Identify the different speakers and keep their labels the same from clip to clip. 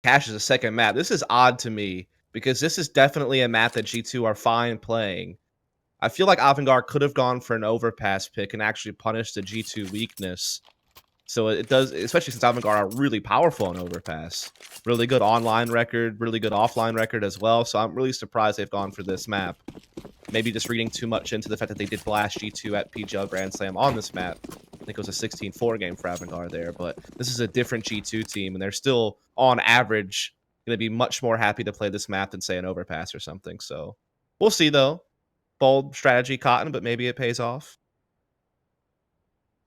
Speaker 1: Cash is a second map. This is odd to me because this is definitely a map that G2 are fine playing. I feel like AVANGAR could have gone for an overpass pick and actually punished the G2 weakness. So it does, especially since AVANGAR are really powerful on overpass. Really good online record, really good offline record as well. So I'm really surprised they've gone for this map. Maybe just reading too much into the fact that they did blast G2 at PGL Grand Slam on this map. I think it was a 16-4 game for AVANGAR there, but this is a different G2 team, and they're still, on average, going to be much more happy to play this map than, say, an overpass or something. So we'll see, though. Bold strategy, Cotton, but maybe it pays off.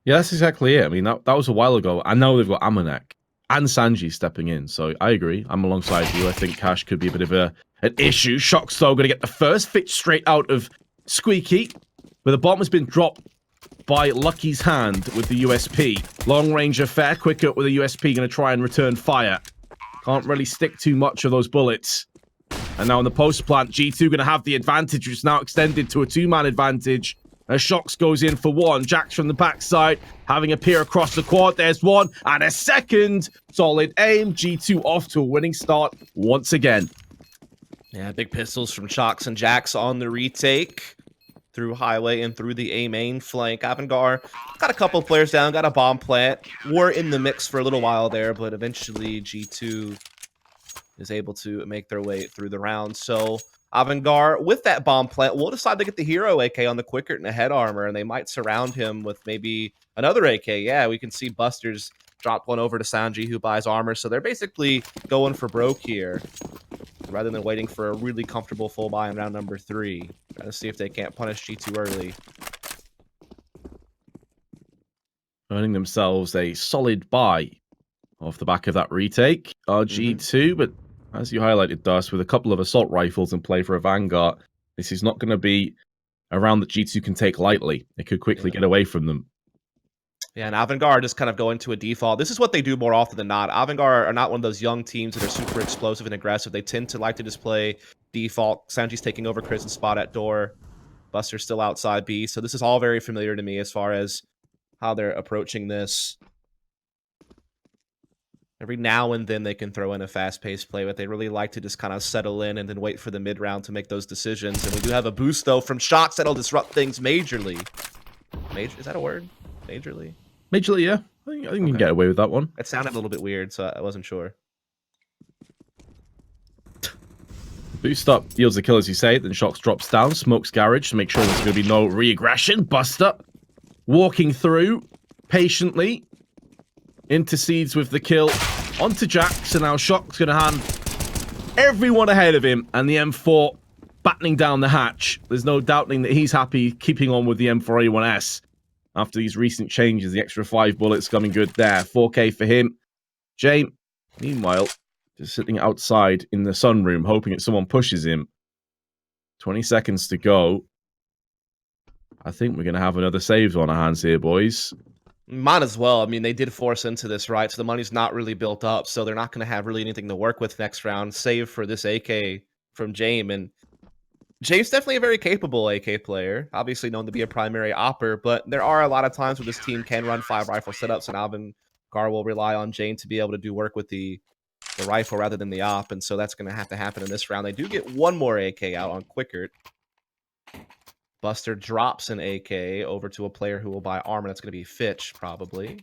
Speaker 2: Yeah, that's exactly it. I mean, that was a while ago. I know they've got Amanek and Sanji stepping in, so I agree. I'm alongside you. I think Cash could be a bit of an issue. Shock's, though, going to get the first fit straight out of Squeaky, but the bomb has been dropped by Lucky's hand with the USP. Long range affair, Quicker with a USP, going to try and return fire. Can't really stick too much of those bullets. And now in the post plant, G2 going to have the advantage, which is now extended to a two-man advantage. As Shocks goes in for one. Jax from the backside, having a peer across the quad. There's one, and a second. Solid aim. G2 off to a winning start once again.
Speaker 1: Yeah, big pistols from Shocks and Jax on the retake. Through highway and through the A main flank. AVANGAR got a couple players down, got a bomb plant. Were in the mix for a little while there, but eventually G2 is able to make their way through the round. So AVANGAR, with that bomb plant, will decide to get the hero AK on the Quicker and a head armor, and they might surround him with maybe another AK. Yeah, we can see Buster's dropped one over to Sanji, who buys armor. So they're basically going for broke here, rather than waiting for a really comfortable full buy in round number 3. Trying to see if they can't punish G2 early.
Speaker 2: Earning themselves a solid buy off the back of that retake. G2, but as you highlighted, Dust, with a couple of assault rifles in play for AVANGAR, this is not going to be a round that G2 can take lightly. It could quickly get away from them.
Speaker 1: Yeah, and AVANGAR just kind of going to a default. This is what they do more often than not. AVANGAR are not one of those young teams that are super explosive and aggressive. They tend to like to just play default. Sanji's taking over Chris's spot at door. Buster's still outside B. So this is all very familiar to me as far as how they're approaching this. Every now and then they can throw in a fast-paced play, but they really like to just kind of settle in and then wait for the mid-round to make those decisions. And we do have a boost, though, from Shocks that'll disrupt things majorly. Is that a word? Majorly?
Speaker 2: Majorly, yeah. I think you can get away with that one.
Speaker 1: It sounded a little bit weird, so I wasn't sure.
Speaker 2: Boost up yields a kill, as you say. Then Shocks drops down, smokes garage to make sure there's going to be no re-aggression. Buster walking through patiently. Intercedes with the kill onto Jax, and now Shock's going to hand everyone ahead of him, and the M4 battening down the hatch. There's no doubting that he's happy keeping on with the M4A1S. After these recent changes, the extra 5 bullets coming good there. 4K for him. James, meanwhile, just sitting outside in the sunroom, hoping that someone pushes him. 20 seconds to go. I think we're going to have another save on our hands here, boys.
Speaker 1: Might as well. I mean, they did force into this, right? So the money's not really built up, so they're not going to have really anything to work with next round, save for this AK from James. And James definitely a very capable AK player, obviously known to be a primary opper, but there are a lot of times where this team can run 5 rifle setups, and AVANGAR will rely on James to be able to do work with the rifle rather than the op, and so that's going to have to happen in this round. They do get one more AK out on Quicker. Buster drops an AK over to a player who will buy armor. That's going to be Fitch, probably.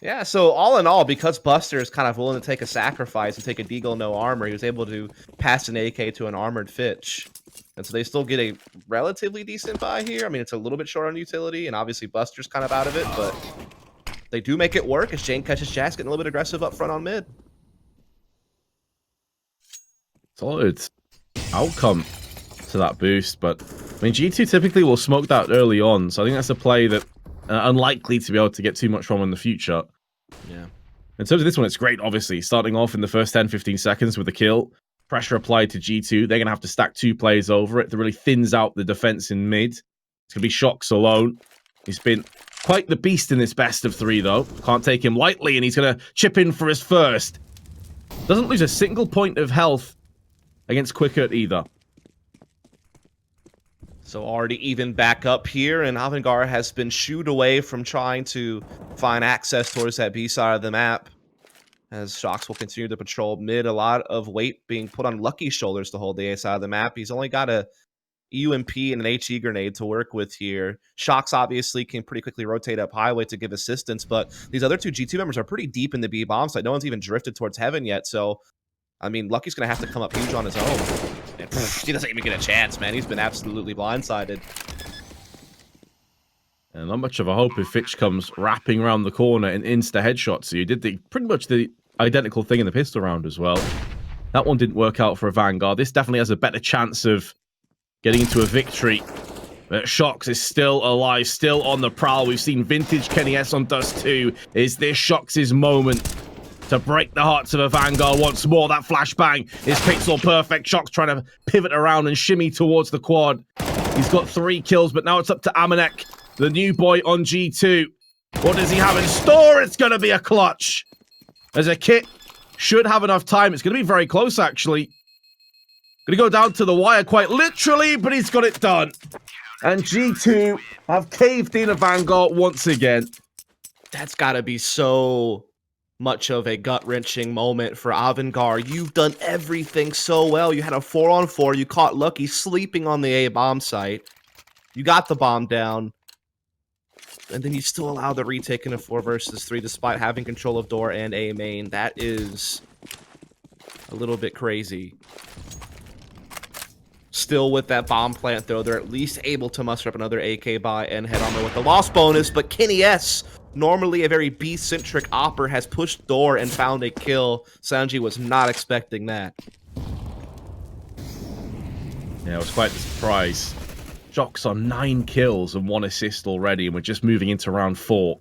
Speaker 1: Yeah, so all in all, because Buster is kind of willing to take a sacrifice and take a deagle no armor, he was able to pass an AK to an armored Fitch. And so they still get a relatively decent buy here. I mean, it's a little bit short on utility, and obviously Buster's kind of out of it, but they do make it work as Jane catches Jax getting a little bit aggressive up front on mid.
Speaker 2: Solid outcome to that boost, but I mean, G2 typically will smoke that early on, so I think that's a play that unlikely to be able to get too much from in the future.
Speaker 1: Yeah.
Speaker 2: In terms of this one, it's great, obviously. Starting off in the first 10-15 seconds with a kill. Pressure applied to G2. They're going to have to stack 2 players over it. That really thins out the defense in mid. It's going to be Shocks alone. He's been quite the beast in this best of 3, though. Can't take him lightly, and he's going to chip in for his first. Doesn't lose a single point of health against Quicker either.
Speaker 1: So already even back up here, and AVANGAR has been shooed away from trying to find access towards that B side of the map. as Shox will continue to patrol mid. A lot of weight being put on Lucky's shoulders to hold the A side of the map. He's only got a UMP and an HE grenade to work with here. Shox obviously can pretty quickly rotate up highway to give assistance, but these other two G2 members are pretty deep in the B bomb site. No one's even drifted towards heaven yet, so I mean, Lucky's going to have to come up huge on his own. And he doesn't even get a chance, man. He's been absolutely blindsided.
Speaker 2: And not much of a hope if Fitch comes wrapping around the corner and insta headshot. So you did pretty much the identical thing in the pistol round as well. That one didn't work out for a Vanguard. This definitely has a better chance of getting into a victory. But Shox is still alive, still on the prowl. We've seen vintage Kenny S on Dust 2. Is this Shox's moment to break the hearts of a Vanguard once more? That flashbang is pixel perfect. Shox trying to pivot around and shimmy towards the quad. He's got 3 kills, but now it's up to Amanek, the new boy on G2. What does he have in store? It's going to be a clutch. As a kit should have enough time. It's going to be very close, actually. Going to go down to the wire quite literally, but he's got it done. And G2 have caved in a Vanguard once again.
Speaker 1: That's got to be so much of a gut-wrenching moment for AVANGAR. You've done everything so well. You had a 4-on-4. You caught Lucky sleeping on the A bomb site. You got the bomb down. And then you still allow the retake in a 4 versus 3 despite having control of door and A main. That is a little bit crazy. Still with that bomb plant, though, they're at least able to muster up another AK buy and head armor with the loss bonus. But Kenny S, normally a very B-centric opper, has pushed door and found a kill. Sanji was not expecting that.
Speaker 2: Yeah, it was quite the surprise. Shox on 9 kills and 1 assist already, and we're just moving into round 4.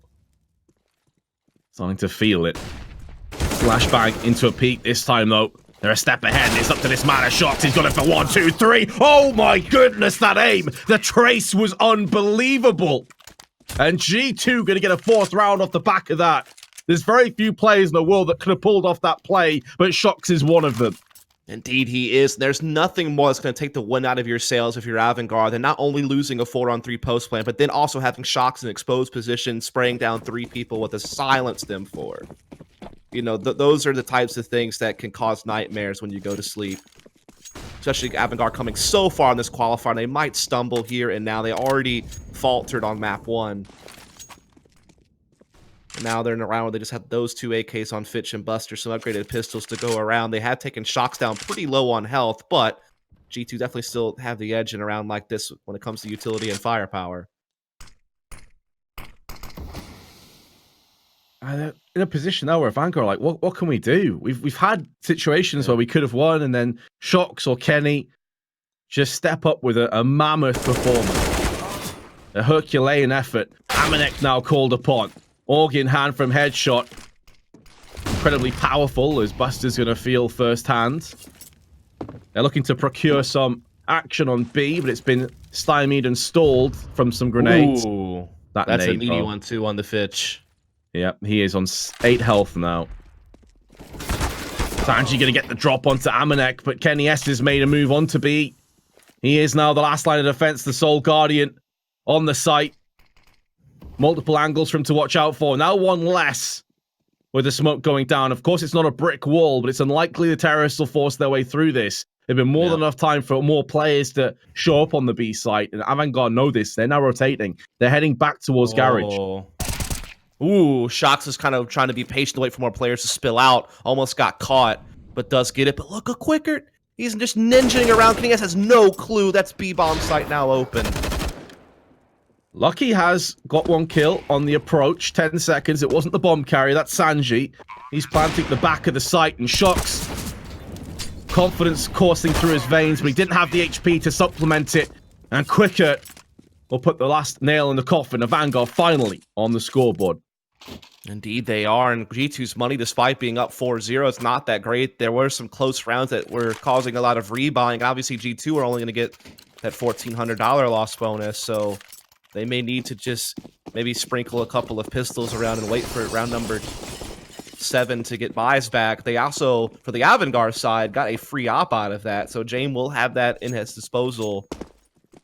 Speaker 2: Starting to feel it. Flashbang into a peak this time, though. They're a step ahead, and it's up to this man of Shox. He's got it for 1, 2, 3. Oh my goodness, that aim! The trace was unbelievable. And G2 going to get a 4th round off the back of that. There's very few players in the world that could have pulled off that play, but Shox is one of them.
Speaker 1: Indeed, he is. There's nothing more that's going to take the wind out of your sails if you're AVANGAR than not only losing a 4-on-3 post plan, but then also having Shox in exposed position, spraying down 3 people with a silence them for. You know, those are the types of things that can cause nightmares when you go to sleep. Especially AVANGAR coming so far in this qualifier. They might stumble here and now. They already faltered on map 1. And now they're in a round where they just have those 2 AKs on Fitch and Buster, some upgraded pistols to go around. They have taken Shox down pretty low on health, but G2 definitely still have the edge in a round like this when it comes to utility and firepower.
Speaker 2: In a position now where Vanguard are like, what can we do? We've had situations where we could have won, and then Shox or Kenny just step up with a mammoth performance. A Herculean effort. Amanek now called upon. Org in hand from headshot. Incredibly powerful as Buster's going to feel firsthand. They're looking to procure some action on B, but it's been stymied and stalled from some grenades.
Speaker 1: Ooh, that's a meaty one too on the Fitch.
Speaker 2: Yep, he is on 8 health now. Sanji going to get the drop onto Amanek, but Kenny S has made a move onto B. He is now the last line of defense, the sole guardian on the site. Multiple angles for him to watch out for. Now 1 less with the smoke going down. Of course, it's not a brick wall, but it's unlikely the terrorists will force their way through this. There's been more than enough time for more players to show up on the B site, and AVANGAR know this. They're now rotating. They're heading back towards Garage.
Speaker 1: Ooh, Shox is kind of trying to be patient to wait for more players to spill out. Almost got caught, but does get it. But look, a quicker. He's just ninjaing around. Kenny S has no clue. That's B-bomb site now open.
Speaker 2: Lucky has got 1 kill on the approach. 10 seconds. It wasn't the bomb carrier. That's Sanji. He's planting the back of the site, and Shox, confidence coursing through his veins, but he didn't have the HP to supplement it. And Quicker will put the last nail in the coffin of Vanguard finally on the scoreboard.
Speaker 1: Indeed, they are. And G2's money, despite being up 4-0, it's not that great. There were some close rounds that were causing a lot of rebuying. Obviously, G2 are only going to get that $1,400 loss bonus, so they may need to just maybe sprinkle a couple of pistols around and wait for round number 7 to get buys back. They also, for the AVANGAR side, got a free op out of that, so Jame will have that in his disposal.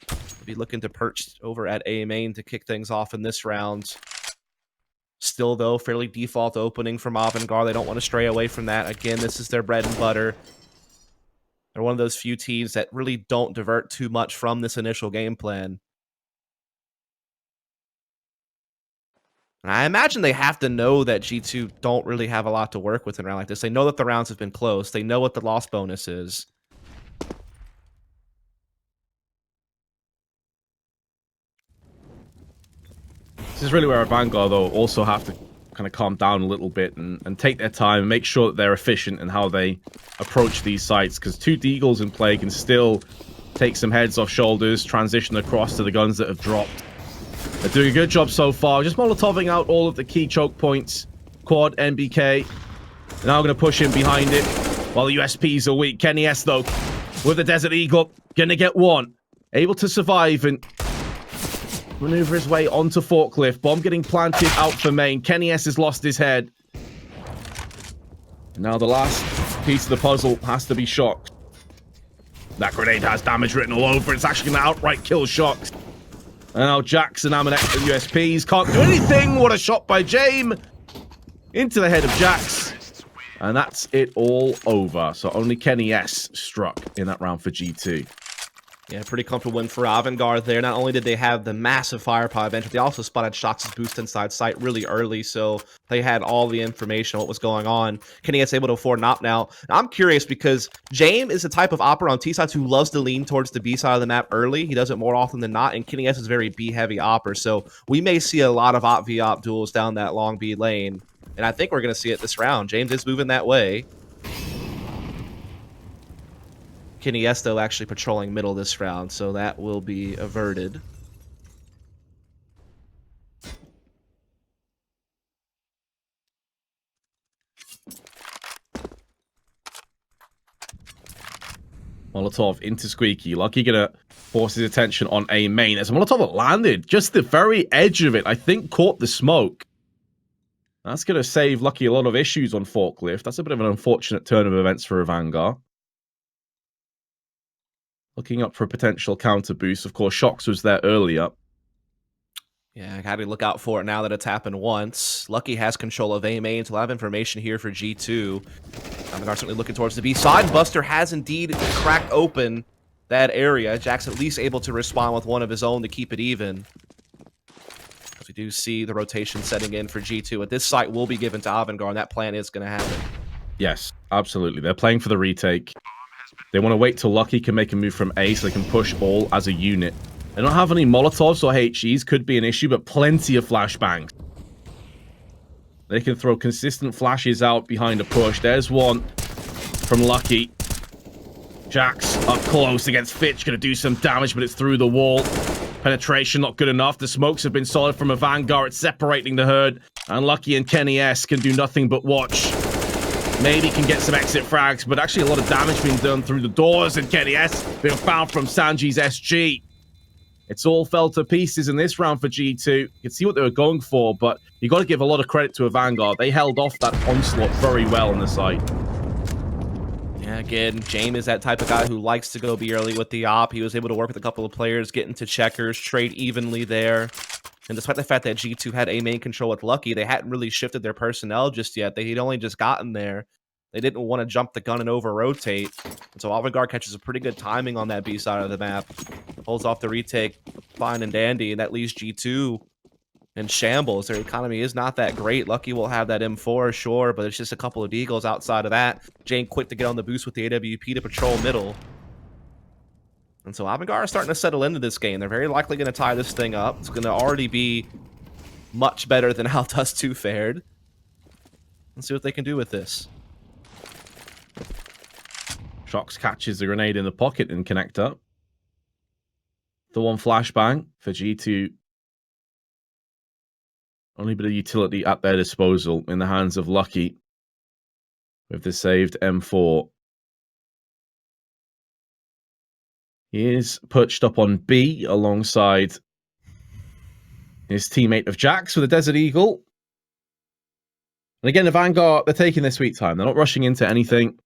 Speaker 1: He'll be looking to perch over at A main to kick things off in this round. Still, though, fairly default opening from AVANGAR. They don't want to stray away from that. Again, this is their bread and butter. They're one of those few teams that really don't divert too much from this initial game plan. And I imagine they have to know that G2 don't really have a lot to work with in a round like this. They know that the rounds have been close. They know what the loss bonus is.
Speaker 2: This is really where AVANGAR, though, also have to kind of calm down a little bit and take their time and make sure that they're efficient in how they approach these sites, because 2 Deagles in play can still take some heads off shoulders, transition across to the guns that have dropped. They're doing a good job so far, just molotoving out all of the key choke points. Quad, NBK. Now going to push in behind it while the USPs are weak. Kenny S, though, with the Desert Eagle, going to get one. Able to survive and maneuver his way onto Forklift. Bomb getting planted out for main. Kenny S has lost his head. And now the last piece of the puzzle has to be Shocked. That grenade has damage written all over. It's actually going to outright kill Shocked. And now Jax and Amanek and USPs can't do anything. What a shot by James. Into the head of Jax. And that's it all over. So only Kenny S struck in that round for G2.
Speaker 1: Yeah, pretty comfortable win for AVANGAR there. Not only did they have the massive firepower advantage, but they also spotted Shox' boost inside sight really early, so they had all the information on what was going on. Kenny S able to afford an op now. I'm curious because James is the type of operator on T sides who loves to lean towards the B side of the map early. He does it more often than not, and Kenny S is very B-heavy opper, so we may see a lot of op v op duels down that long B lane, and I think we're going to see it this round. James is moving that way. Kenny S, though, actually patrolling middle this round, so that will be averted.
Speaker 2: Molotov into Squeaky. Lucky gonna force his attention on A main. As Molotov landed, just the very edge of it, I think caught the smoke. That's gonna save Lucky a lot of issues on Forklift. That's a bit of an unfortunate turn of events for AVANGAR. Looking up for a potential counter boost. Of course, Shox was there earlier.
Speaker 1: Yeah, I gotta look out for it now that it's happened once. Lucky has control of A main, so a lot of information here for G2. AVANGAR certainly looking towards the B side. Buster has indeed cracked open that area. Jack's at least able to respond with one of his own to keep it even. As we do see the rotation setting in for G2. At this site will be given to AVANGAR, and that plan is going to happen.
Speaker 2: Yes, absolutely. They're playing for the retake. They want to wait till Lucky can make a move from A so they can push all as a unit. They don't have any Molotovs or HEs, could be an issue, but plenty of flashbangs. They can throw consistent flashes out behind a push. There's one from Lucky. Jax up close against Fitch, going to do some damage, but it's through the wall. Penetration not good enough. The smokes have been solid from AVANGAR. It's separating the herd. And Lucky and Kenny S can do nothing but watch. Maybe can get some exit frags, but actually a lot of damage being done through the doors, and Kenny S being found from Sanji's SG. It's all fell to pieces in this round for G2. You can see what they were going for, but you got to give a lot of credit to AVANGAR. They held off that onslaught very well on the site.
Speaker 1: Yeah, again, James is that type of guy who likes to go be early with the op. He was able to work with a couple of players, get into checkers, trade evenly there. And despite the fact that G2 had A main control with Lucky, they hadn't really shifted their personnel just yet. They'd only just gotten there. They didn't want to jump the gun and over-rotate. And so AVANGAR catches a pretty good timing on that B side of the map. Pulls off the retake, fine and dandy, and that leaves G2 in shambles. Their economy is not that great. Lucky will have that M4, sure, but it's just a couple of Deagles outside of that. Jane quick to get on the boost with the AWP to patrol middle. And so AVANGAR is starting to settle into this game. They're very likely going to tie this thing up. It's going to already be much better than how Dust 2 fared. Let's see what they can do with this.
Speaker 2: Shox catches the grenade in the pocket and connector. The one flashbang for G2. Only bit of utility at their disposal in the hands of Lucky with the saved M4. He is perched up on B alongside his teammate of Jax with a Desert Eagle. And again, the AVANGAR, they're taking their sweet time. They're not rushing into anything.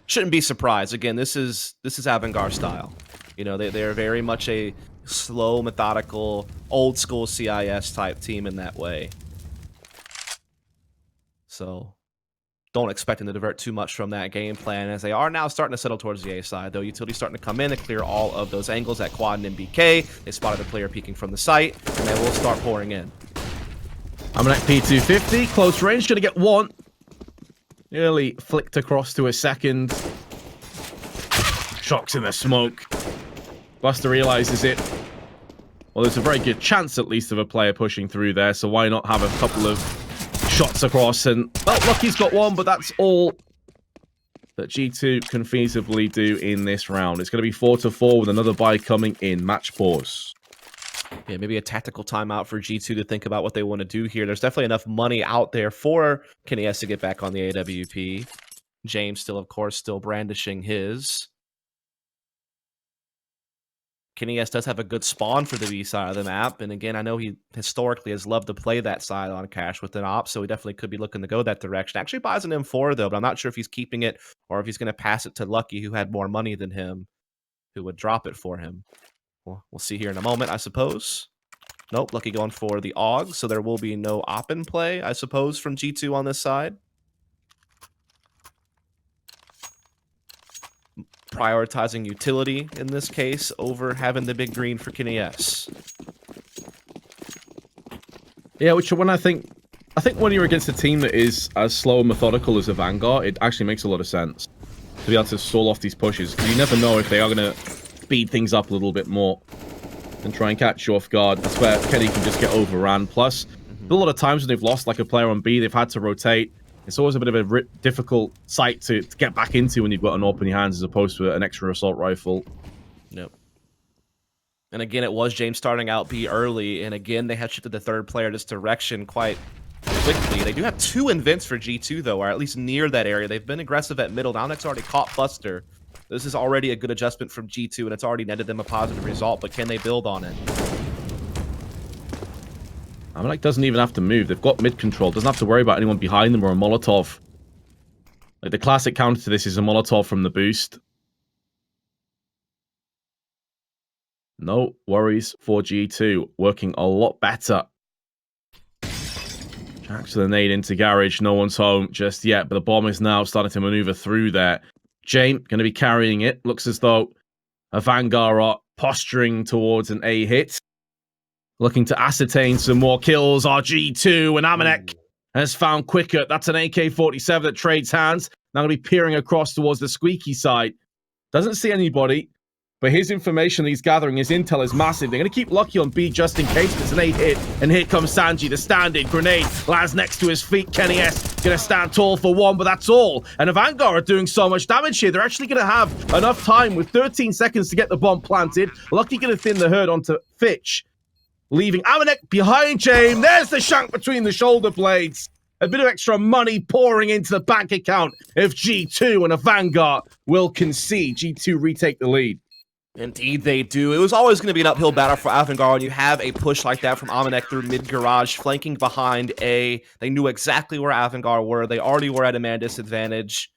Speaker 1: Shouldn't be surprised. Again, this is AVANGAR style. You know, they're very much a slow, methodical, old school CIS type team in that way. So don't expect them to divert too much from that game plan, as they are now starting to settle towards the A side, though. Utility starting to come in to clear all of those angles at Quad and MBK. They spotted the player peeking from the site, and they will start pouring in.
Speaker 2: AVANGAR P250, close range, gonna get one. Nearly flicked across to a second. Shocks in the smoke. Buster realizes it. Well, there's a very good chance, at least, of a player pushing through there, so why not have a couple of shots across? And, well, Lucky's got one, but that's all that G2 can feasibly do in this round. It's going to be 4-4 with another buy coming in. Match pause.
Speaker 1: Yeah, maybe a tactical timeout for G2 to think about what they want to do here. There's definitely enough money out there for Kenny S to get back on the AWP. James still, of course, still brandishing his. Kenny S does have a good spawn for the B side of the map, and again, I know he historically has loved to play that side on Cash with an op, so he definitely could be looking to go that direction. Actually buys an M4, though, but I'm not sure if he's keeping it or if he's going to pass it to Lucky, who had more money than him, who would drop it for him. Well, we'll see here in a moment, I suppose. Nope, Lucky going for the AUG, so there will be no op in play, I suppose, from G2 on this side. Prioritizing utility in this case over having the big green for Kenny S.
Speaker 2: Yeah, which when I think when you're against a team that is as slow and methodical as AVANGAR, it actually makes a lot of sense to be able to stall off these pushes, because you never know if they are going to speed things up a little bit more and try and catch you off guard. That's where Kenny can just get overran. Plus, a lot of times when they've lost like a player on B, they've had to rotate. It's always a bit of a difficult site to get back into when you've got an AWP in your hands as opposed to an extra assault rifle.
Speaker 1: Yep. And again, it was James starting out B early, and again, they had shifted the third player this direction quite quickly. They do have 2 invents for G2, though, or at least near that area. They've been aggressive at middle. Nowneck's already caught Buster. This is already a good adjustment from G2, and it's already netted them a positive result, but can they build on it?
Speaker 2: AVANGAR doesn't even have to move. They've got mid control. Doesn't have to worry about anyone behind them or a Molotov. Like, the classic counter to this is a Molotov from the boost. No worries for G2. Working a lot better. Jacks to the nade into garage. No one's home just yet, but the bomb is now starting to maneuver through there. Jame going to be carrying it. Looks as though AVANGAR are posturing towards an A hit. Looking to ascertain some more kills. RG2 and AVANGAR has found Quicker. That's an AK-47 that trades hands. Now going to be peering across towards the squeaky side. Doesn't see anybody, but his information he's gathering, his intel is massive. They're going to keep Lucky on B just in case it's an 8 hit. And here comes Sanji, the stand-in. Grenade lands next to his feet. Kenny S going to stand tall for one, but that's all. And AVANGAR are doing so much damage here. They're actually going to have enough time with 13 seconds to get the bomb planted. Lucky going to thin the herd onto Fitch, leaving AVANGAR behind James. There's the shank between the shoulder blades. A bit of extra money pouring into the bank account if G2 and AVANGAR will concede. G2 retake the lead.
Speaker 1: Indeed they do. It was always going to be an uphill battle for AVANGAR when you have a push like that from AVANGAR through mid-garage, flanking behind A. They knew exactly where AVANGAR were. They already were at a man disadvantage.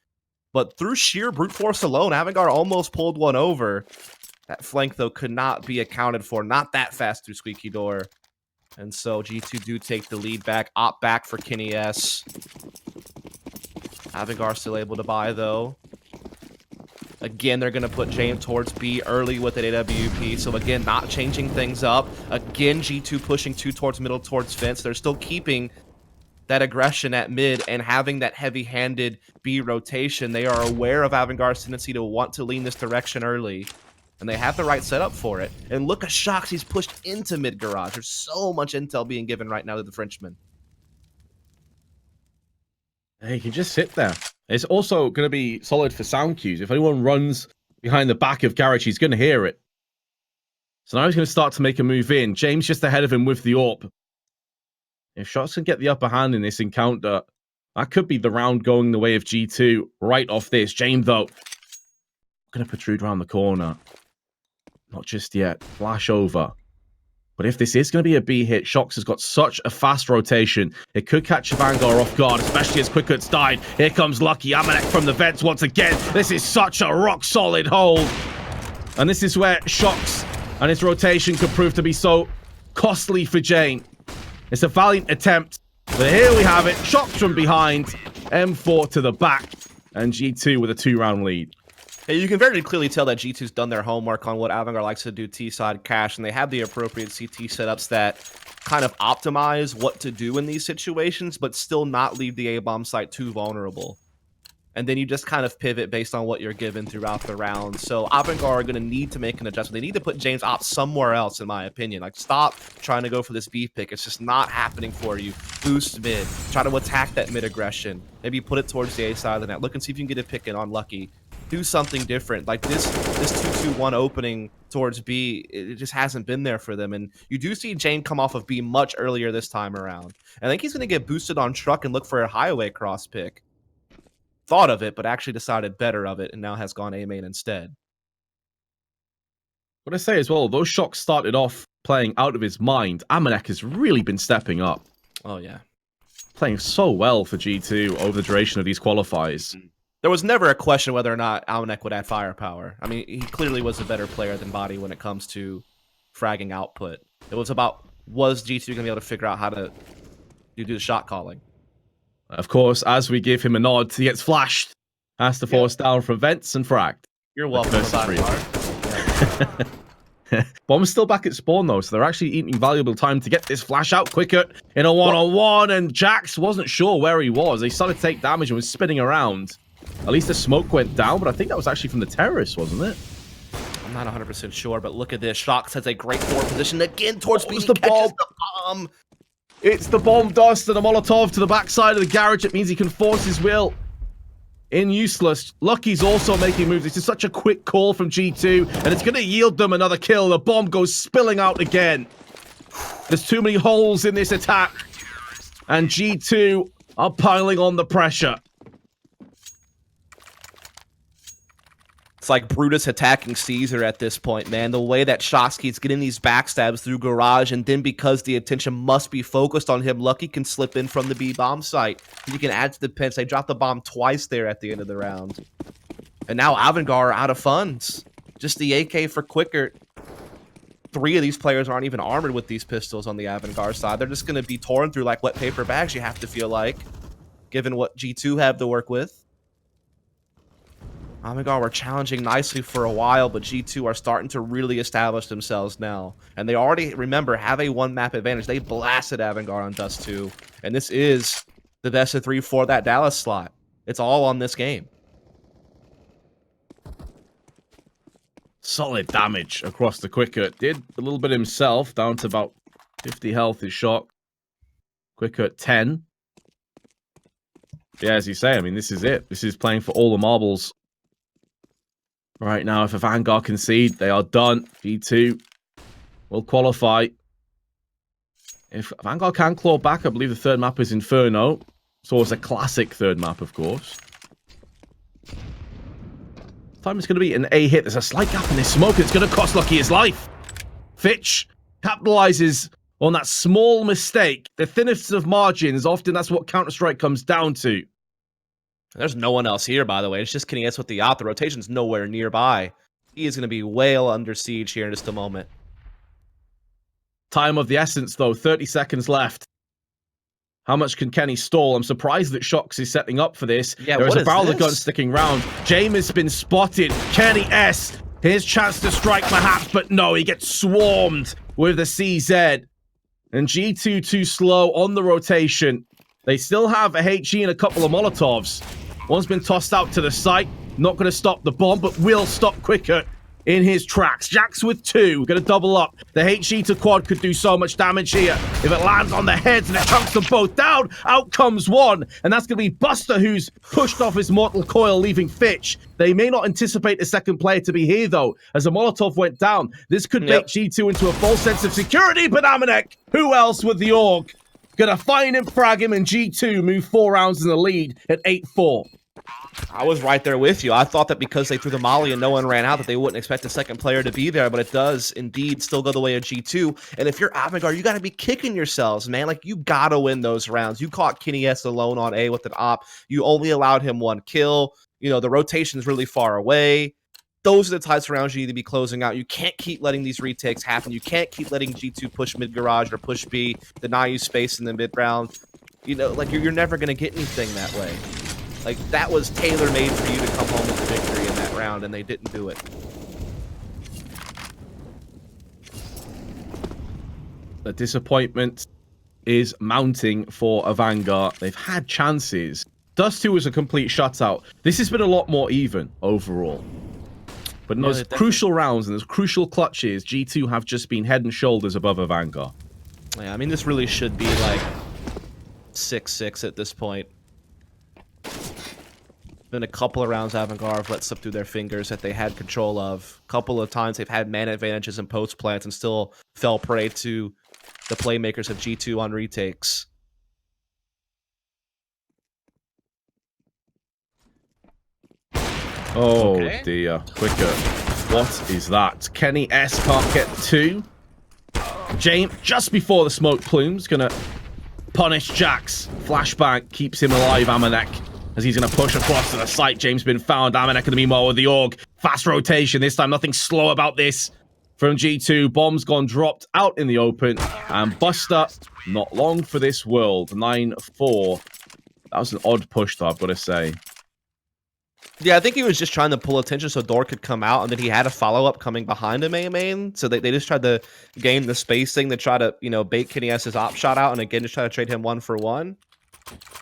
Speaker 1: But through sheer brute force alone, AVANGAR almost pulled one over. That flank, though, could not be accounted for. Not that fast through Squeaky Door. And so G2 do take the lead back. Op back for Kenny S. AVANGAR still able to buy, though. Again, they're going to put James towards B early with an AWP. So again, not changing things up. Again, G2 pushing 2 towards middle, towards fence. They're still keeping that aggression at mid and having that heavy-handed B rotation. They are aware of AVANGAR's tendency to want to lean this direction early. And they have the right setup for it. And look at Shox, he's pushed into mid-garage. There's so much intel being given right now to the Frenchman.
Speaker 2: He can just sit there. It's also going to be solid for sound cues. If anyone runs behind the back of garage, he's going to hear it. So now he's going to start to make a move in. James just ahead of him with the AWP. If Shox can get the upper hand in this encounter, that could be the round going the way of G2 right off this. James, though, going to protrude around the corner. Not just yet. Flash over. But if this is going to be a B hit, Shox has got such a fast rotation. It could catch AVANGAR off guard, especially as Quickert's died. Here comes Lucky. AVANGAR from the vents once again. This is such a rock-solid hold. And this is where Shox and his rotation could prove to be so costly for Jane. It's a valiant attempt. But here we have it. Shots from behind. M4 to the back. And G2 with a 2-round lead.
Speaker 1: Yeah, you can very clearly tell that G2's done their homework on what AVANGAR likes to do T-side cash, and they have the appropriate CT setups that kind of optimize what to do in these situations, but still not leave the A-bomb site too vulnerable. And then you just kind of pivot based on what you're given throughout the round. So AVANGAR are going to need to make an adjustment. They need to put James Op somewhere else, in my opinion. Like, stop trying to go for this B pick. It's just not happening for you. Boost mid. Try to attack that mid aggression. Maybe put it towards the A side of the net. Look and see if you can get a pick in on Lucky. Do something different. Like this 2-2-1 opening towards B, it just hasn't been there for them. And you do see Jane come off of B much earlier this time around. I think he's going to get boosted on truck and look for a highway cross pick. Thought of it, but actually decided better of it, and now has gone A main instead.
Speaker 2: What I say as well, those shocks started off playing out of his mind. AVANGAR has really been stepping up.
Speaker 1: Oh, yeah.
Speaker 2: Playing so well for G2 over the duration of these qualifiers.
Speaker 1: There was never a question whether or not AVANGAR would add firepower. I mean, he clearly was a better player than Body when it comes to fragging output. It was about, was G2 going to be able to figure out how to do the shot calling?
Speaker 2: Of course, as we give him a nod, he gets flashed. Has to force down from vents and fragged.
Speaker 1: You're welcome,
Speaker 2: Bomb's still back at spawn, though, so they're actually eating valuable time to get this flash out quicker in a one-on-one, and Jax wasn't sure where he was. He started to take damage and was spinning around. At least the smoke went down, but I think that was actually from the terrorists, wasn't it?
Speaker 1: I'm not 100% sure, but look at this. Shox has a great forward position again towards B.
Speaker 2: The bomb. It's the bomb dust and a Molotov to the backside of the garage. It means he can force his will in useless. Lucky's also making moves. This is such a quick call from G2, and it's going to yield them another kill. The bomb goes spilling out again. There's too many holes in this attack, and G2 are piling on the pressure.
Speaker 1: It's like Brutus attacking Caesar at this point, man. The way that Shox keeps getting these backstabs through garage, and then because the attention must be focused on him, Lucky can slip in from the B bomb site. You can add to the pinch. They dropped the bomb twice there at the end of the round. And now AVANGAR are out of funds. Just the AK for quicker. 3 of these players aren't even armored with these pistols on the AVANGAR side. They're just going to be torn through like wet paper bags, you have to feel like, given what G2 have to work with. AVANGAR were challenging nicely for a while, but G2 are starting to really establish themselves now. And they already, remember, have a 1-map advantage. They blasted AVANGAR on Dust 2. And this is the best of 3 for that Dallas slot. It's all on this game.
Speaker 2: Solid damage across the Quickert. Did a little bit himself, down to about 50 health is shot. Quickert 10. Yeah, as you say, I mean, this is it. This is playing for all the marbles. Right now, if AVANGAR concede, they are done. G2 will qualify. If AVANGAR can claw back, I believe the third map is Inferno. So it's a classic third map, of course. Time is going to be an A hit. There's a slight gap in this smoke, and it's going to cost Lucky his life. Fitch capitalizes on that small mistake. The thinnest of margins, often that's what Counter-Strike comes down to.
Speaker 1: There's no one else here, by the way. It's just Kenny S with the op. The rotation's nowhere nearby. He is going to be well under siege here in just a moment.
Speaker 2: Time of the essence, though. 30 seconds left. How much can Kenny stall? I'm surprised that Shox is setting up for this.
Speaker 1: Yeah,
Speaker 2: there is a barrel of guns sticking round. James has been spotted. Kenny S. His chance to strike, perhaps, but no, he gets swarmed with the CZ. And G2 too slow on the rotation. They still have a HE and a couple of Molotovs. One's been tossed out to the site. Not going to stop the bomb, but will stop quicker in his tracks. Jax with 2. Going to double up. The HE to quad could do so much damage here. If it lands on the heads and it chunks them both down, out comes one. And that's going to be Buster, who's pushed off his mortal coil, leaving Fitch. They may not anticipate the second player to be here, though, as a Molotov went down. This could make G2 into a false sense of security, but AVANGAR, who else with the AUG? Gonna find him, frag him, and G2 move 4 rounds in the lead at 8-4.
Speaker 1: I was right there with you. I thought that because they threw the molly and no one ran out that they wouldn't expect the second player to be there, but it does indeed still go the way of G2. And if you're AVANGAR, you got to be kicking yourselves, man. Like, you got to win those rounds. You caught Kenny S alone on A with an op. You only allowed him 1 kill. You know, the rotation's really far away. Those are the types of rounds you need to be closing out. You can't keep letting these retakes happen. You can't keep letting G2 push mid-garage or push B, deny you space in the mid-round. You know, like you're never gonna get anything that way. Like that was tailor-made for you to come home with the victory in that round, and they didn't do it.
Speaker 2: The disappointment is mounting for AVANGAR. They've had chances. Dust 2 was a complete shutout. This has been a lot more even overall. But in those crucial rounds and those crucial clutches, G2 have just been head and shoulders above AVANGAR.
Speaker 1: Yeah, I mean, this really should be like 6-6 at this point. Been a couple of rounds AVANGAR have let slip through their fingers that they had control of. A couple of times they've had man advantages in post plants and still fell prey to the playmakers of G2 on retakes.
Speaker 2: Oh dear, quicker. What is that? Kenny S can't get 2. James, just before the smoke plume's gonna punish Jax. Flashbang keeps him alive, AVANGAR, as he's gonna push across to the site. James been found. AVANGAR gonna be more with the AUG. Fast rotation this time, nothing slow about this from G2. Bomb's gone dropped out in the open, and Buster not long for this world. 9-4. That was an odd push though, I've got to say.
Speaker 1: Yeah, I think he was just trying to pull attention so Door could come out, and then he had a follow-up coming behind him, main. So they just tried to game the spacing to try to, you know, bait Kenny S's op shot out, and again, just try to trade him 1-for-1.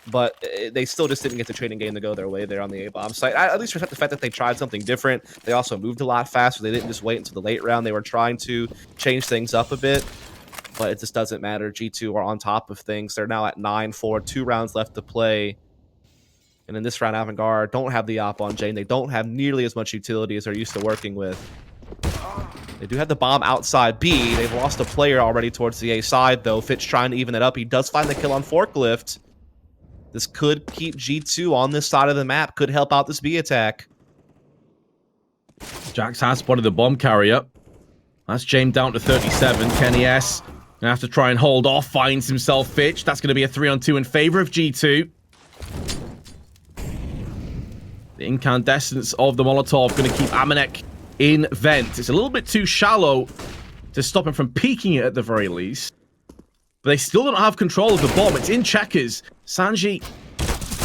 Speaker 1: But they still just didn't get the trading game to go their way there on the A-bomb site. I at least respect the fact that they tried something different. They also moved a lot faster. They didn't just wait until the late round. They were trying to change things up a bit, but it just doesn't matter. G2 are on top of things. They're now at 9-4, 2 rounds left to play. And in this round, AVANGAR don't have the op on Jane. They don't have nearly as much utility as they're used to working with. They do have the bomb outside B. They've lost a player already towards the A side, though. Fitz trying to even it up. He does find the kill on Forklift. This could keep G2 on this side of the map. Could help out this B attack.
Speaker 2: Jax has spotted the bomb carrier. That's James down to 37. Kenny S gonna have to try and hold off. Finds himself Fitch. That's gonna be a 3-on-2 in favor of G2. The incandescence of the Molotov going to keep AVANGAR in vent. It's a little bit too shallow to stop him from peeking it at the very least. But they still don't have control of the bomb. It's in checkers. Sanji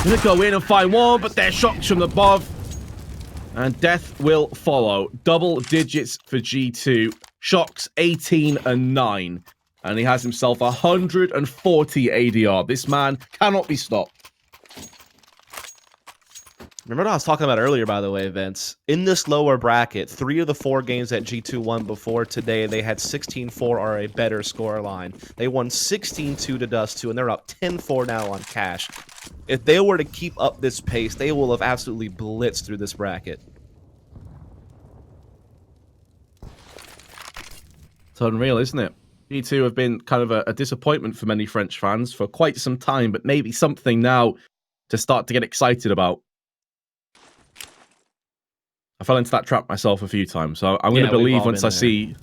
Speaker 2: going to go in and find one, but they're shots from above. And death will follow. Double digits for G2. Shocks 18 and 9. And he has himself 140 ADR. This man cannot be stopped.
Speaker 1: Remember what I was talking about earlier, by the way, Vince? In this lower bracket, 3 of the 4 games that G2 won before today, they had 16-4 or a better score line. They won 16-2 to Dust 2, and they're up 10-4 now on Cash. If they were to keep up this pace, they will have absolutely blitzed through this bracket.
Speaker 2: It's unreal, isn't it? G2 have been kind of a disappointment for many French fans for quite some time, but maybe something now to start to get excited about. I fell into that trap myself a few times, so I'm going to believe once I see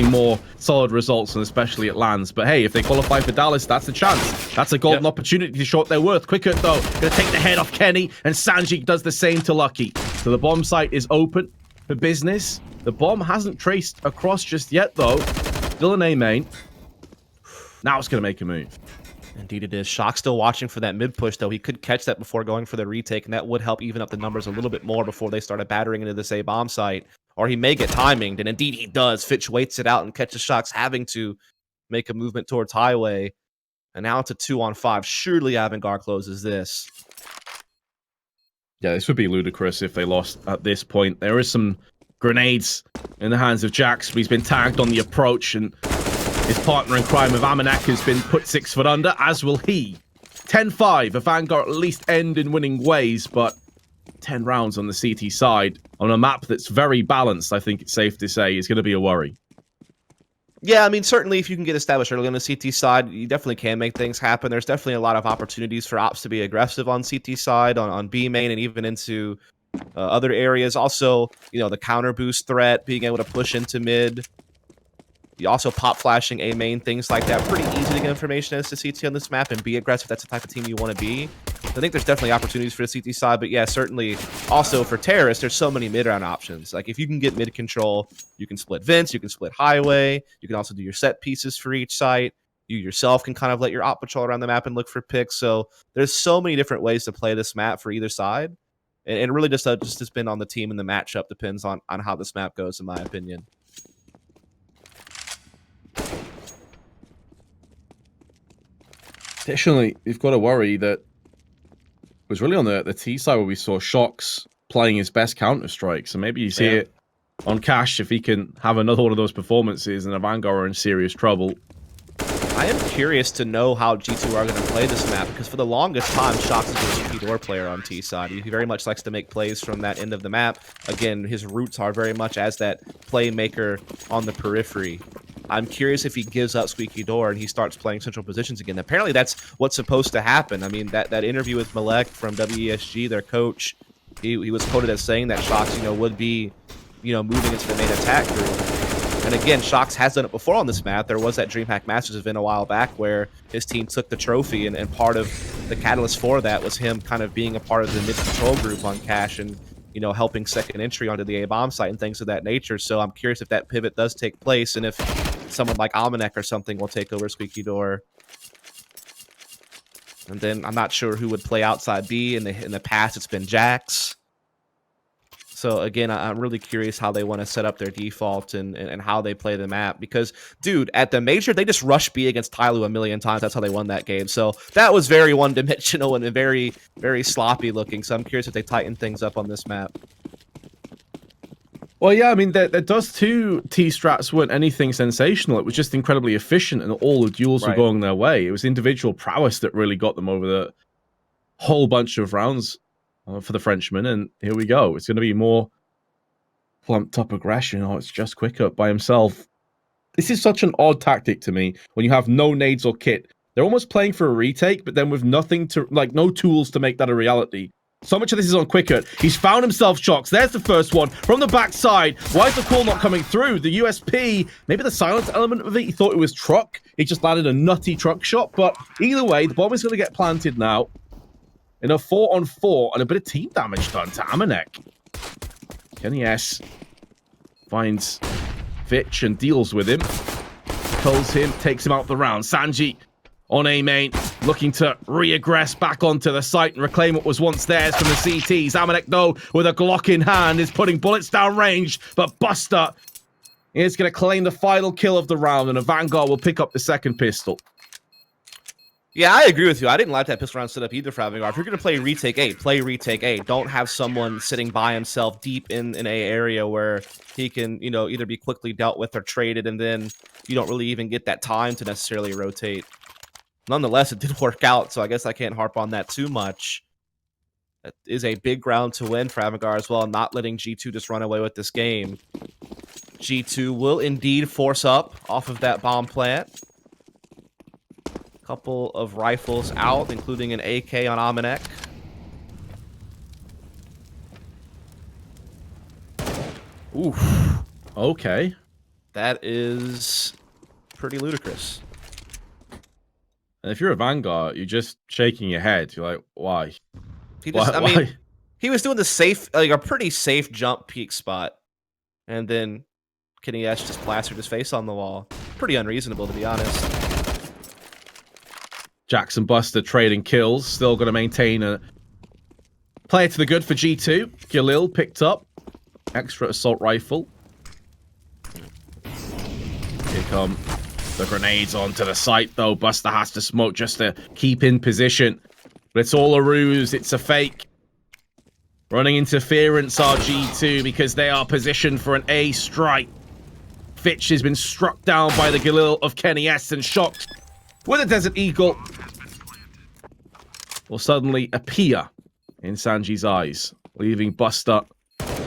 Speaker 2: more solid results, and especially at lands. But hey, if they qualify for Dallas, that's a chance. That's a golden opportunity to show their worth. Quicker though, going to take the head off Kenny, and Sanji does the same to Lucky. So the bomb site is open for business. The bomb hasn't traced across just yet though. Still an A main. Now it's going to make a move.
Speaker 1: Indeed it is. Shock still watching for that mid push, though. He could catch that before going for the retake, and that would help even up the numbers a little bit more before they started battering into this A bomb site. Or he may get timinged, and indeed he does. Fitch waits it out and catches Shock's having to make a movement towards Highway. And now it's a 2-on-5. Surely AVANGAR closes this.
Speaker 2: Yeah, this would be ludicrous if they lost at this point. There is some grenades in the hands of Jax, but he's been tagged on the approach, and his partner in crime of AVANGAR has been put 6 foot under, as will he. 10-5. AVANGAR at least end in winning ways, but 10 rounds on the CT side on a map that's very balanced, I think it's safe to say, is going to be a worry.
Speaker 1: Yeah, I mean, certainly if you can get established early on the CT side, you definitely can make things happen. There's definitely a lot of opportunities for ops to be aggressive on CT side, on B main, and even into other areas. Also, you know, the counter boost threat, being able to push into mid. You also pop flashing A main, things like that. Pretty easy to get information as to CT on this map and be aggressive. That's the type of team you want to be. I think there's definitely opportunities for the CT side, but yeah, certainly also for terrorists, there's so many mid-round options. Like if you can get mid control, you can split Vince, you can split Highway, you can also do your set pieces for each site. You yourself can kind of let your op patrol around the map and look for picks. So there's so many different ways to play this map for either side. And it really just has been on the team and the matchup, depends on how this map goes, in my opinion.
Speaker 2: Additionally, you've got to worry that it was really on the T side where we saw Shox playing his best Counter-Strike. So maybe you see it on Cash if he can have another one of those performances, and AVANGAR are in serious trouble.
Speaker 1: I am curious to know how G2 are going to play this map, because for the longest time, Shox is a squeaky door player on T side. He very much likes to make plays from that end of the map. Again, his roots are very much as that playmaker on the periphery. I'm curious if he gives up squeaky door and he starts playing central positions again. Apparently, that's what's supposed to happen. I mean, that interview with Malek from WESG, their coach, he was quoted as saying that Shox, would be, moving into the main attack group. And again, Shox has done it before on this map. There was that DreamHack Masters event a while back where his team took the trophy, and part of the catalyst for that was him kind of being a part of the mid-control group on Cash and, helping second entry onto the A-bomb site and things of that nature. So I'm curious if that pivot does take place and if someone like AVANGAR or something will take over squeaky door. And then I'm not sure who would play outside B. In the past, it's been Jax. So again, I'm really curious how they want to set up their default and how they play the map. Because, dude, at the major, they just rushed B against Tyloo a million times. That's how they won that game. So that was very one-dimensional and very, very sloppy looking. So I'm curious if they tighten things up on this map.
Speaker 2: Well, yeah, I mean, there does two T-strats weren't anything sensational. It was just incredibly efficient, and all the duels were going their way. It was individual prowess that really got them over the whole bunch of rounds for the Frenchman, and here we go. It's going to be more plumped up aggression. Oh, it's just quicker by himself. This is such an odd tactic to me when you have no nades or kit. They're almost playing for a retake, but then with nothing to, no tools to make that a reality. So much of this is on Quicker. He's found himself Shox. There's the first one from the backside. Why is the call not coming through? The USP, maybe the silence element of it. He thought it was truck. He just landed a nutty truck shot. But either way, the bomb is going to get planted now in a 4-on-4 and a bit of team damage done to AVANGAR. Kenny S finds Fitch and deals with him. Culls him, takes him out the round. Sanji on A main, looking to re-aggress back onto the site and reclaim what was once theirs from the CTs. AVANGAR, though, with a Glock in hand, is putting bullets down range, but Buster is going to claim the final kill of the round, and AVANGAR will pick up the second pistol.
Speaker 1: Yeah, I agree with you. I didn't like that pistol round setup either for AVANGAR. If you're going to play retake A, play retake A. Don't have someone sitting by himself deep in an A area where he can, either be quickly dealt with or traded, and then you don't really even get that time to necessarily rotate. Nonetheless, it did work out, so I guess I can't harp on that too much. That is a big round to win for AVANGAR as well, not letting G2 just run away with this game. G2 will indeed force up off of that bomb plant. Couple of rifles out, including an AK on AVANGAR. Oof.
Speaker 2: Okay.
Speaker 1: That is pretty ludicrous.
Speaker 2: And if you're AVANGAR, you're just shaking your head. You're like, why?
Speaker 1: He just, I mean, he was doing the safe, a pretty safe jump peek spot. And then Kenny S just plastered his face on the wall. Pretty unreasonable, to be honest.
Speaker 2: Jackson Buster trading kills. Still going to maintain a player to the good for G2. Galil picked up. Extra assault rifle. Here come the grenades onto the site, though. Buster has to smoke just to keep in position. But it's all a ruse. It's a fake. Running interference are G2 because they are positioned for an A strike. Fitch has been struck down by the Galil of Kenny S and Shox with a Desert Eagle will suddenly appear in Sanji's eyes, leaving Buster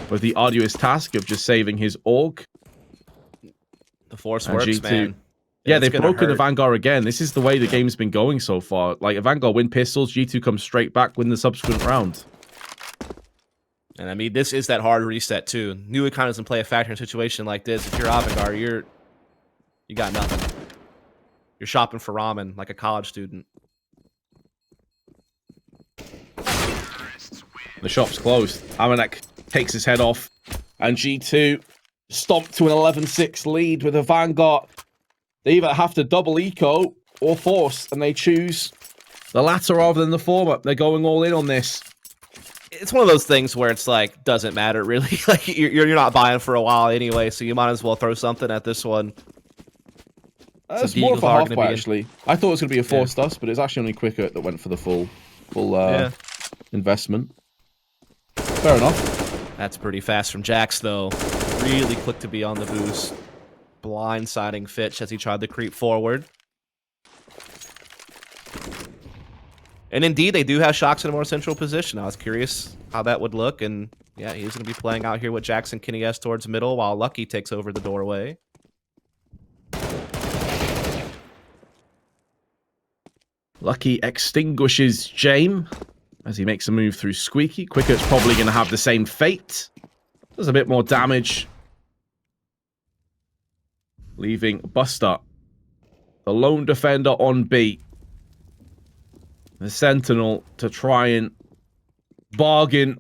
Speaker 2: with the arduous task of just saving his org.
Speaker 1: The force works,
Speaker 2: G2,
Speaker 1: man.
Speaker 2: Yeah, they've broken AVANGAR again. This is the way the game's been going so far. Like, AVANGAR win pistols, G2 comes straight back, win the subsequent round.
Speaker 1: And I mean, this is that hard reset, too. New econ doesn't play a factor in a situation like this. If you're AVANGAR, you got nothing. You're shopping for ramen like a college student.
Speaker 2: The shop's closed. AVANGAR takes his head off, and G2 stomped to an 11-6 lead with AVANGAR. They either have to double eco or force, and they choose the latter rather than the former. They're going all in on this.
Speaker 1: It's one of those things where it's like, doesn't matter really. Like you're not buying for a while anyway, so you might as well throw something at this one.
Speaker 2: It's more of a half buy, actually. I thought it was going to be a force dust, but it's actually only Quicker that went for the full investment. Fair enough.
Speaker 1: That's pretty fast from Jax, though. Really quick to be on the boost. Blindsiding Fitch as he tried to creep forward. And indeed, they do have Shocks in a more central position. I was curious how that would look, and yeah, he's going to be playing out here with Jackson Kenny S towards middle, while Lucky takes over the doorway.
Speaker 2: Lucky extinguishes Jame as he makes a move through Squeaky. Quicker's probably going to have the same fate. Does a bit more damage. Leaving Buster, the lone defender on B. The Sentinel to try and bargain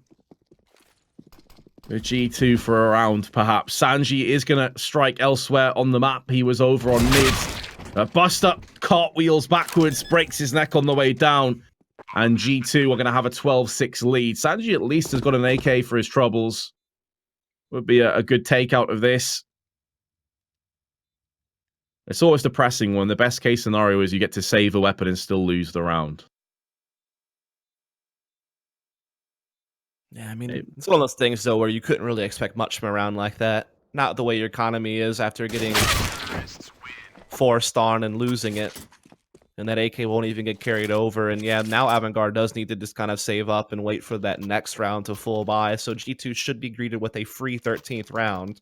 Speaker 2: with G2 for a round, perhaps. Sanji is going to strike elsewhere on the map. He was over on mid. Buster cartwheels backwards, breaks his neck on the way down. And G2 are going to have a 12-6 lead. Sanji at least has got an AK for his troubles. Would be a good takeout of this. It's always depressing when the best case scenario is you get to save a weapon and still lose the round.
Speaker 1: Yeah, I mean, it's one of those things, though, where you couldn't really expect much from a round like that. Not the way your economy is after getting forced on and losing it. And that AK won't even get carried over. And yeah, now AVANGAR does need to just kind of save up and wait for that next round to full buy. So G2 should be greeted with a free 13th round.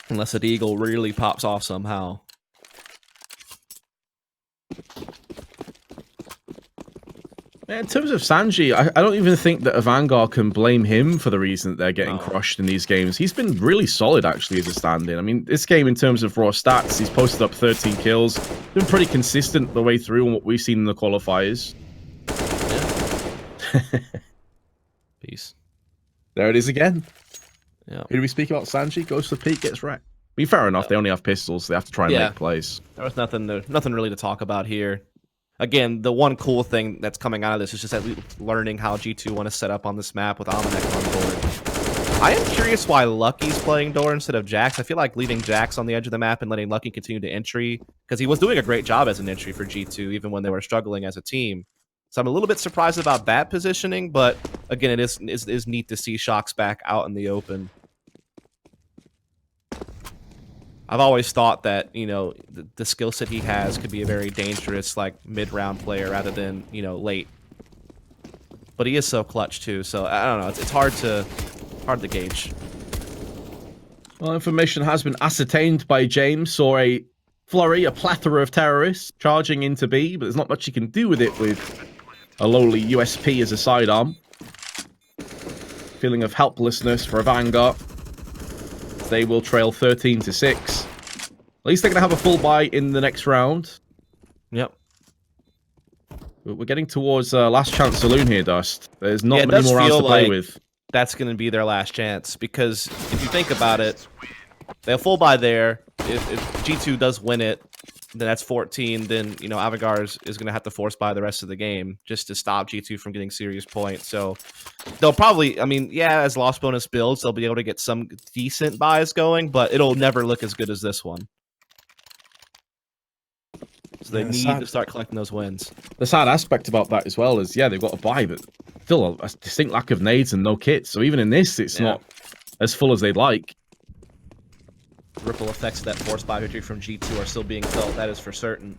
Speaker 1: Unless an Eagle really pops off somehow.
Speaker 2: In terms of Sanji, I don't even think that AVANGAR can blame him for the reason that they're getting crushed in these games. He's been really solid, actually, as a stand-in. I mean, this game, in terms of raw stats, he's posted up 13 kills. Been pretty consistent the way through on what we've seen in the qualifiers.
Speaker 1: Yeah. Peace.
Speaker 2: There it is again.
Speaker 1: Yeah.
Speaker 2: Who do we speak about? Sanji goes to the peak, gets wrecked. I mean, fair enough. They only have pistols. So they have to try and make plays. There was
Speaker 1: nothing really to talk about here. Again, the one cool thing that's coming out of this is just that learning how G2 want to set up on this map with Almanac on board. I am curious why Lucky's playing door instead of Jax. I feel like leaving Jax on the edge of the map and letting Lucky continue to entry, because he was doing a great job as an entry for G2, even when they were struggling as a team. So I'm a little bit surprised about that positioning, but again, it is neat to see Shocks back out in the open. I've always thought that, you know, the skill set he has could be a very dangerous, like, mid-round player rather than, you know, late. But he is so clutch, too, so I don't know. It's hard to gauge.
Speaker 2: Well, information has been ascertained by James. Saw a flurry, a plethora of terrorists charging into B, but there's not much you can do with it with a lowly USP as a sidearm. Feeling of helplessness for AVANGAR. They will trail 13-6. At least they're going to have a full buy in the next round.
Speaker 1: Yep.
Speaker 2: We're getting towards last chance saloon here, Dust. There's not many more rounds to play with.
Speaker 1: That's going to be their last chance, because if you think about it, they'll full buy there. If G2 does win it, then that's 14. Then, you know, AVANGAR is going to have to force buy the rest of the game just to stop G2 from getting serious points. So they'll probably, I mean, yeah, as loss bonus builds, they'll be able to get some decent buys going, but it'll never look as good as this one. So they need to start collecting those wins.
Speaker 2: The sad aspect about that as well is, yeah, they've got a buy, but still a distinct lack of nades and no kits. So even in this, it's not as full as they'd like.
Speaker 1: Ripple effects of that forced buy victory from G2 are still being felt, that is for certain.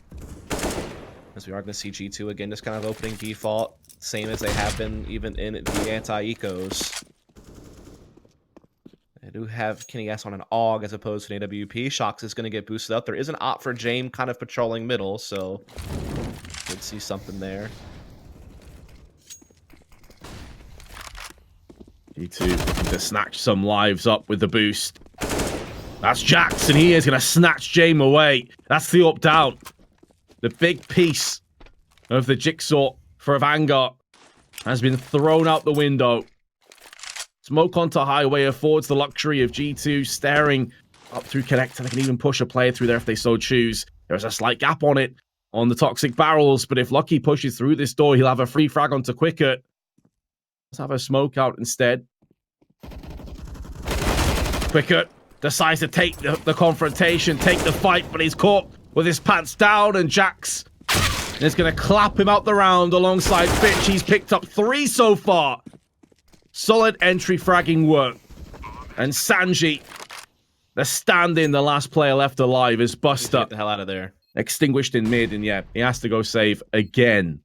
Speaker 1: As we are going to see G2 again, just kind of opening default, same as they have been even in the anti-ecos. They do have Kenny S on an AUG as opposed to an AWP. Shocks is going to get boosted up. There is an op for Jame kind of patrolling middle, so we'll see something there.
Speaker 2: G2 looking to snatch some lives up with the boost. That's Jackson. He is going to snatch Jame away. That's the up-down. The big piece of the jigsaw for AVANGAR has been thrown out the window. Smoke onto highway affords the luxury of G2 staring up through connector. They can even push a player through there if they so choose. There's a slight gap on it on the toxic barrels, but if Lucky pushes through this door, he'll have a free frag onto Quicker. Let's have a smoke out instead. Quicker decides to take the confrontation, take the fight, but he's caught with his pants down, and Jax is going to clap him out the round alongside Fitch. He's picked up 3 so far. Solid entry fragging work. And Sanji, the stand-in, the last player left alive, is Buster.
Speaker 1: Get the hell out of there.
Speaker 2: Extinguished in mid, and yeah, he has to go save again.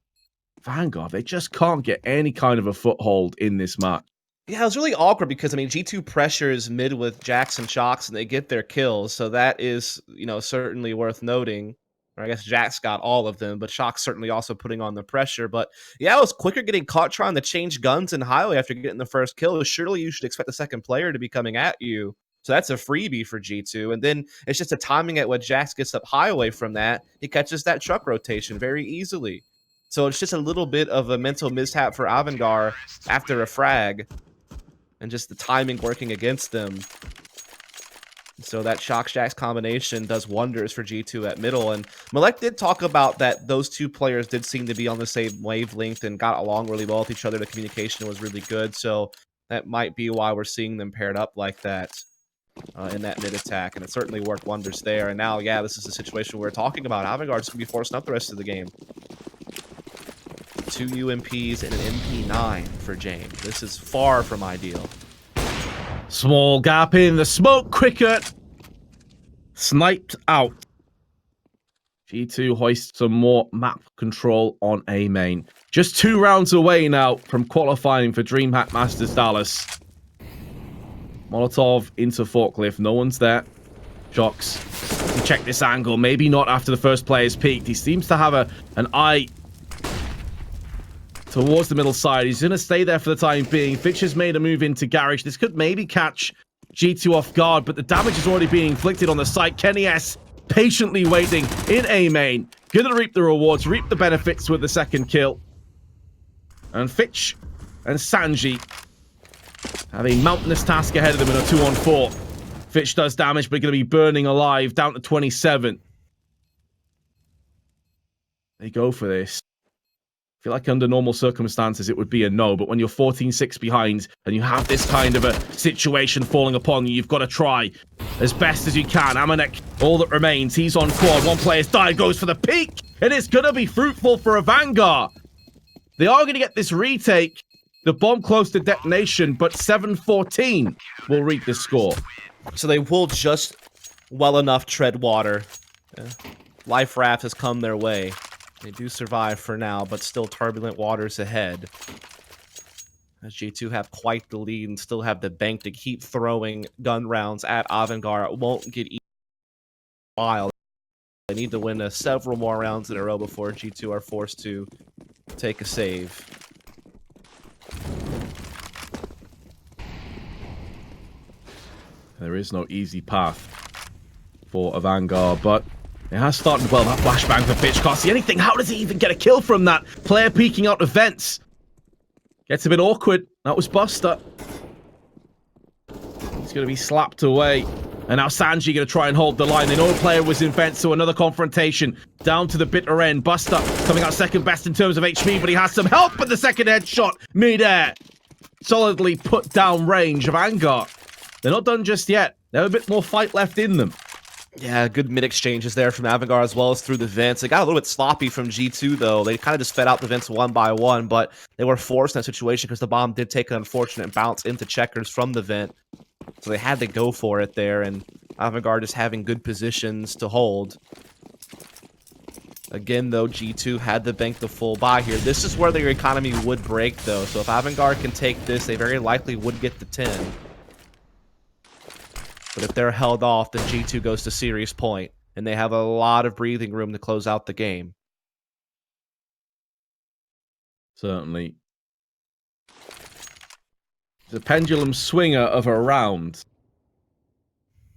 Speaker 2: Vanguard, they just can't get any kind of a foothold in this match.
Speaker 1: Yeah, it was really awkward because, I mean, G2 pressures mid with Jax and Shocks, and they get their kills, so that is, you know, certainly worth noting. Or I guess Jax got all of them, but Shocks certainly also putting on the pressure. But yeah, it was Quicker getting caught trying to change guns in highway after getting the first kill. Surely you should expect the second player to be coming at you. So that's a freebie for G2. And then it's just a timing at what Jax gets up highway from that. He catches that truck rotation very easily. So it's just a little bit of a mental mishap for AVANGAR after a frag. And just the timing working against them. So that Shock-Jax combination does wonders for G2 at middle. And Malek did talk about that those two players did seem to be on the same wavelength and got along really well with each other. The communication was really good. So that might be why we're seeing them paired up like that in that mid attack. And it certainly worked wonders there. And now, yeah, this is the situation we're talking about. AVANGAR's going to be forcing up the rest of the game. 2 UMPs and an MP9 for Jane. This is far from ideal.
Speaker 2: Small gap in the smoke. Quicker sniped out. G2 hoists some more map control on A main. Just 2 rounds away now from qualifying for DreamHack Masters Dallas. Molotov into forklift. No one's there. Shocks. Check this angle. Maybe not after the first player's peaked. He seems to have an eye towards the middle side. He's going to stay there for the time being. Fitch has made a move into Garage. This could maybe catch G2 off guard, but the damage is already being inflicted on the site. Kenny S patiently waiting in A main. Gonna reap the rewards, reap the benefits with the second kill. And Fitch and Sanji have a mountainous task ahead of them in a 2-on-4. Fitch does damage, but going to be burning alive, down to 27. They go for this. I feel like under normal circumstances it would be a no, but when you're 14-6 behind and you have this kind of a situation falling upon you, you've got to try as best as you can. Amanek, all that remains, he's on quad. One player's died, goes for the peak, and it's going to be fruitful for AVANGAR. They are going to get this retake. The bomb close to detonation, but 7-14 will read the score.
Speaker 1: So they will just well enough tread water. Life raft has come their way. They do survive for now, but still turbulent waters ahead. As G2 have quite the lead and still have the bank to keep throwing gun rounds at AVANGAR. It won't get easy while. They need to win several more rounds in a row before G2 are forced to take a save.
Speaker 2: There is no easy path for AVANGAR, but it has started well. That flashbang for Fitch can't see anything. How does he even get a kill from that? Player peeking out of vents. Gets a bit awkward. That was Buster. He's going to be slapped away. And now Sanji going to try and hold the line. They know a player was in vents, so another confrontation down to the bitter end. Buster coming out second best in terms of HP, but he has some help with the second headshot mid-air. Solidly put down range of AVANGAR. They're not done just yet. They have a bit more fight left in them.
Speaker 1: Yeah, good mid-exchanges there from AVANGAR as well as through the vents. They got a little bit sloppy from G2, though. They kind of just fed out the vents one by one, but they were forced in that situation because the bomb did take an unfortunate bounce into Checkers from the vent. So they had to go for it there, and AVANGAR just having good positions to hold. Again, though, G2 had to bank the full buy here. This is where their economy would break, though. So if AVANGAR can take this, they very likely would get the 10. But if they're held off, then G2 goes to serious point, and they have a lot of breathing room to close out the game.
Speaker 2: Certainly. The pendulum swinger of a round.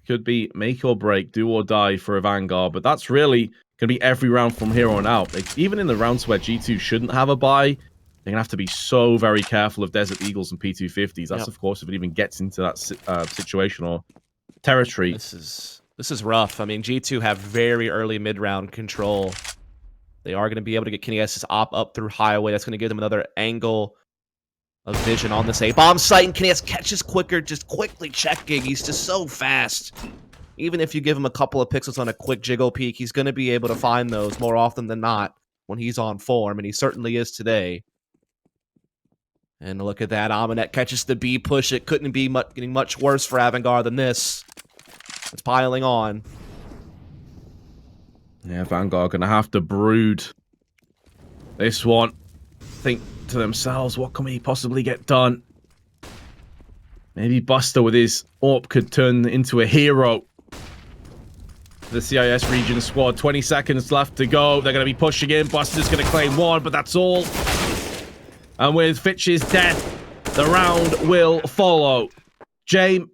Speaker 2: Could be make or break, do or die for AVANGAR, but that's really going to be every round from here on out. Even in the rounds where G2 shouldn't have a bye, they're going to have to be so very careful of Desert Eagles and P250s. That's, of course, if it even gets into that situation or territory.
Speaker 1: This is rough. I mean, G2 have very early mid-round control. They are going to be able to get KennyS's op up through highway. That's going to give them another angle of vision on this A-bomb site, and KennyS catches quicker, just quickly checking. He's just so fast. Even if you give him a couple of pixels on a quick jiggle peek, he's going to be able to find those more often than not when he's on form, and he certainly is today. And look at that. AVANGAR catches the B push. It couldn't be getting much worse for AVANGAR than this. It's piling on.
Speaker 2: Yeah, AVANGAR going to have to brood this one. Think to themselves, what can we possibly get done? Maybe Buster with his AWP could turn into a hero. The CIS region squad, 20 seconds left to go. They're going to be pushing in. Buster's going to claim one, but that's all. And with Fitch's death, the round will follow. James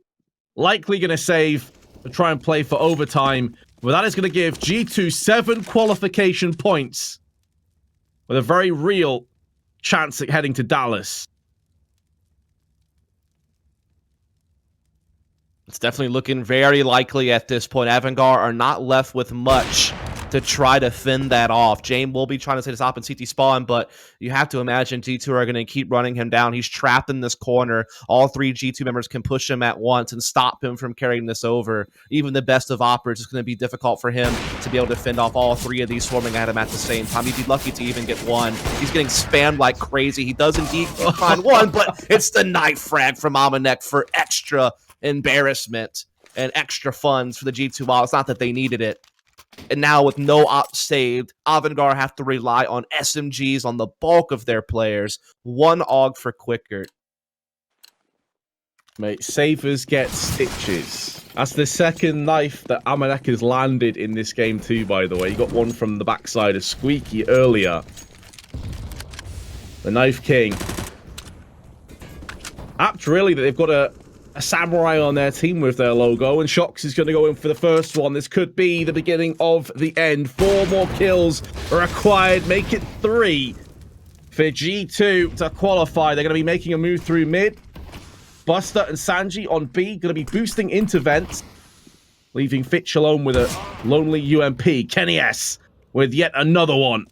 Speaker 2: likely going to save to try and play for overtime. But that is going to give G2 7 qualification points with a very real chance at heading to Dallas.
Speaker 1: It's definitely looking very likely at this point. AVANGAR are not left with much to try to fend that off. James will be trying to set this up in CT spawn, but you have to imagine G2 are going to keep running him down. He's trapped in this corner. All three G2 members can push him at once and stop him from carrying this over. Even the best of operators, it's going to be difficult for him to be able to fend off all three of these swarming at him at the same time. He'd be lucky to even get one. He's getting spammed like crazy. He does indeed find one, but it's the knife frag from AVANGAR for extra embarrassment and extra funds for the G2 while it's not that they needed it. And now with no op saved, AVANGAR have to rely on SMGs on the bulk of their players. One AUG for quicker.
Speaker 2: Mate, savers get stitches. That's the second knife that AVANGAR has landed in this game too, by the way. He got one from the backside of Squeaky earlier. The Knife King. Apt really that they've got a samurai on their team with their logo, and Shox is going to go in for the first one. This could be the beginning of the end. 4 more kills required, make it 3 for G2 to qualify. They're going to be making a move through mid. Buster and Sanji on B, going to be boosting into vents, leaving Fitch alone with a lonely UMP. KennyS with yet another one.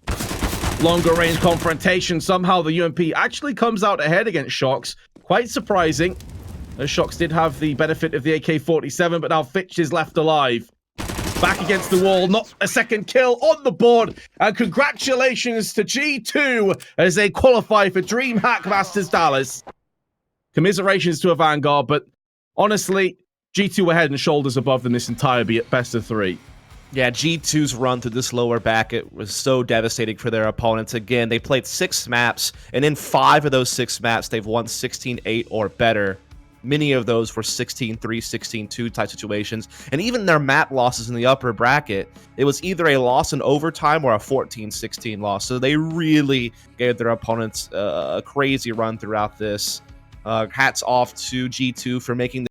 Speaker 2: Longer range confrontation. Somehow the UMP actually comes out ahead against Shox. Quite surprising. Shox did have the benefit of the AK-47, but now Fitch is left alive. Back against the wall, not a second kill on the board. And congratulations to G2 as they qualify for DreamHack Masters Dallas. Commiserations to AVANGAR, but honestly, G2 were head and shoulders above them this entire best of 3.
Speaker 1: Yeah, G2's run through this lower bracket was so devastating for their opponents. Again, they played 6 maps, and in 5 of those 6 maps, they've won 16-8 or better. Many of those were 16-3, 16-2 type situations. And even their map losses in the upper bracket, it was either a loss in overtime or a 14-16 loss. So they really gave their opponents a crazy run throughout this. Hats off to G2 for making